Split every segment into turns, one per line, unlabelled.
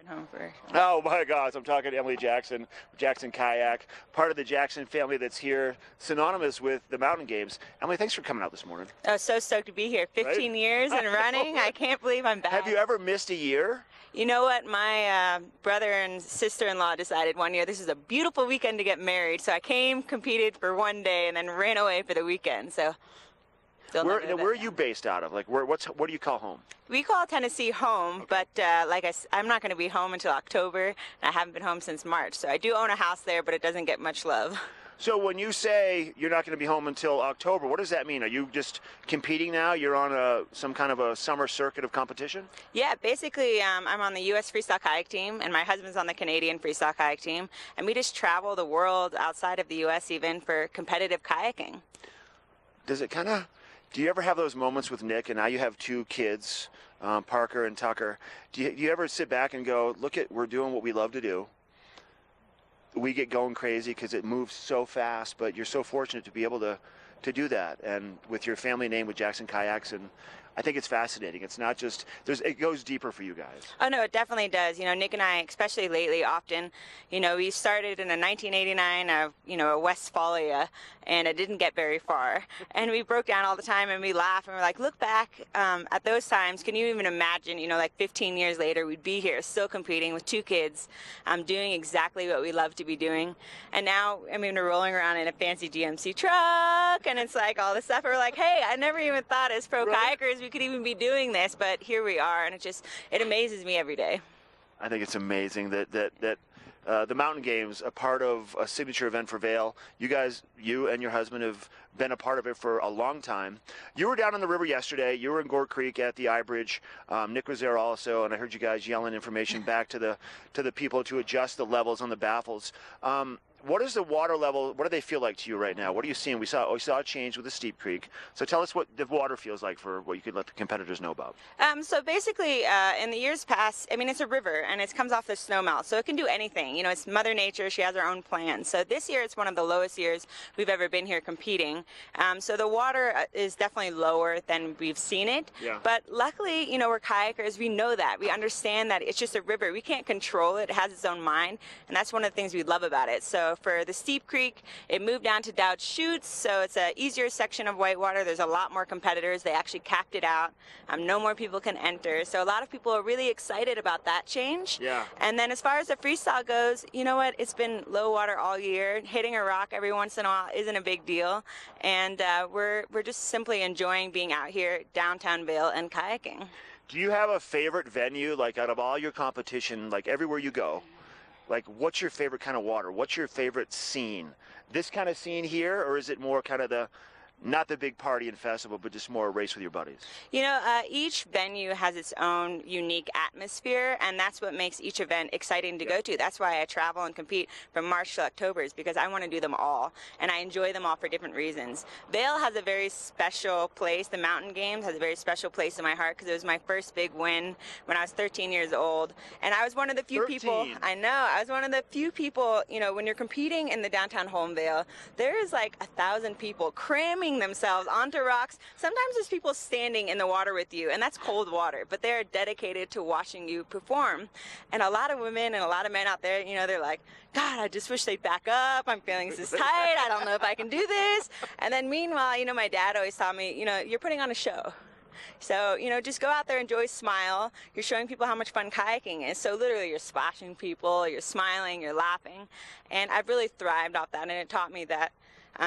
home for.
Oh my gosh, I'm talking to Emily Jackson, Jackson Kayak, part of the Jackson family that's here, synonymous with the mountain games. Emily, thanks for coming out this morning.
Oh, so stoked to be here. 15
Right?
years and running. I can't believe I'm back.
Have you ever missed a year?
You know what? My brother and sister-in-law decided one year this is a beautiful weekend to get married, so I came, competed for one day, and then ran away for the weekend. So.
Where are you based out of? Like, what do you call home?
We call Tennessee home,
Okay.
but I'm not going to be home until October, and I haven't been home since March. So I do own a house there, but it doesn't get much love.
So when you say you're not going to be home until October, what does that mean? Are you just competing now? You're on some kind of a summer circuit of competition?
Yeah, basically, I'm on the U.S. freestyle kayak team, and my husband's on the Canadian freestyle kayak team, and we just travel the world outside of the U.S. even for competitive kayaking.
Does it kind of... Do you ever have those moments with Nick, and now you have two kids, Parker and Tucker? Do you ever sit back and go, look at, we're doing what we love to do. We get going crazy because it moves so fast, but you're so fortunate to be able to do that. And with your family name with Jackson Kayaks, and I think it's fascinating. It's not just, it goes deeper for you guys.
Oh, no, it definitely does. You know, Nick and I, especially lately, often, you know, we started in a 1989, a Westphalia, and it didn't get very far. And we broke down all the time, and we laugh, and we're like, look back at those times. Can you even imagine, you know, like 15 years later, we'd be here still competing with two kids, doing exactly what we love to be doing. And now, I mean, we're rolling around in a fancy GMC truck, and it's like all this stuff. We're like, hey, I never even thought as pro kayakers we could even be doing this, but here we are, and it amazes me every day.
I think it's amazing that the mountain games, a part of a signature event for Vail. You and your husband have been a part of it for a long time. You were down on the river yesterday. You were in Gore Creek at the I Bridge. Nick was there also, and I heard you guys yelling information back to the people to adjust the levels on the baffles. What is the water level? What do they feel like to you right now? What are you seeing? We saw a change with the steep creek. So tell us what the water feels like for what you could let the competitors know about.
So basically, in the years past, I mean, it's a river and it comes off the snowmelt, so it can do anything. You know, it's Mother Nature. She has her own plan. So this year, it's one of the lowest years we've ever been here competing. So the water is definitely lower than we've seen it.
Yeah.
But luckily, you know, we're kayakers. We know that. We understand that it's just a river. We can't control it. It has its own mind, and that's one of the things we love about it. So for the steep creek, it moved down to Dowd Chutes, so it's an easier section of whitewater. There's a lot more competitors. They actually capped it out. No more people can enter. So a lot of people are really excited about that change.
Yeah.
And then as far as the freestyle goes, you know what? It's been low water all year. Hitting a rock every once in a while isn't a big deal. And we're just simply enjoying being out here downtown Vail and kayaking.
Do you have a favorite venue, like out of all your competition, like everywhere you go? Like, what's your favorite kind of water? What's your favorite scene? This kind of scene here, or is it more kind of not the big party and festival, but just more a race with your buddies?
You know, each venue has its own unique atmosphere, and that's what makes each event exciting to go to. That's why I travel and compete from March to October, is because I want to do them all, and I enjoy them all for different reasons. Vail has a very special place. The Mountain Games has a very special place in my heart because it was my first big win when I was 13 years old, and I was one of the few
13.
people. I know, I was one of the few people. You know, when you're competing in the downtown home Vail, there is like 1,000 people cramming themselves onto rocks. Sometimes there's people standing in the water with you, and that's cold water, but they're dedicated to watching you perform. And a lot of women and a lot of men out there, you know, they're like, God, I just wish they'd back up. I'm feeling this tight. I don't know if I can do this. And then meanwhile, you know, my dad always taught me, you know, you're putting on a show. So, you know, just go out there, enjoy, smile. You're showing people how much fun kayaking is. So literally you're splashing people, you're smiling, you're laughing. And I've really thrived off that, and it taught me that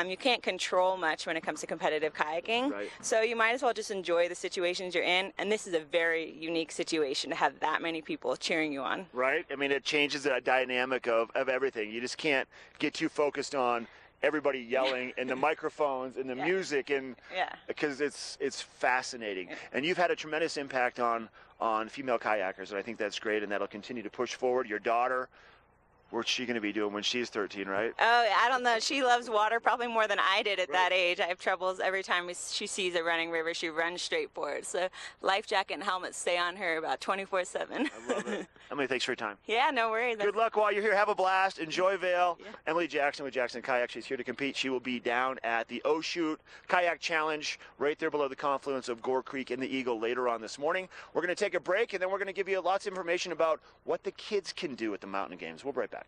you can't control much when it comes to competitive kayaking.
Right.
So you might as well just enjoy the situations you're in. And this is a very unique situation to have that many people cheering you on.
Right? I mean, it changes the dynamic of everything. You just can't get too focused on everybody yelling and the microphones and the music, and because it's fascinating. Yeah. And you've had a tremendous impact on female kayakers, and I think that's great, and that'll continue to push forward. Your daughter, what's she going to be doing when she's 13, right?
Oh, I don't know. She loves water probably more than I did at that age. I have troubles every time she sees a running river. She runs straight for it. So life jacket and helmet stay on her about 24/7.
I love it. Emily, thanks for your time.
Yeah, no worries.
Good luck while you're here. Have a blast. Enjoy Vail.
Yeah.
Emily Jackson with Jackson Kayak. She's here to compete. She will be down at the O-Shoot Kayak Challenge right there below the confluence of Gore Creek and the Eagle later on this morning. We're going to take a break, and then we're going to give you lots of information about what the kids can do at the mountain games. We'll be right back.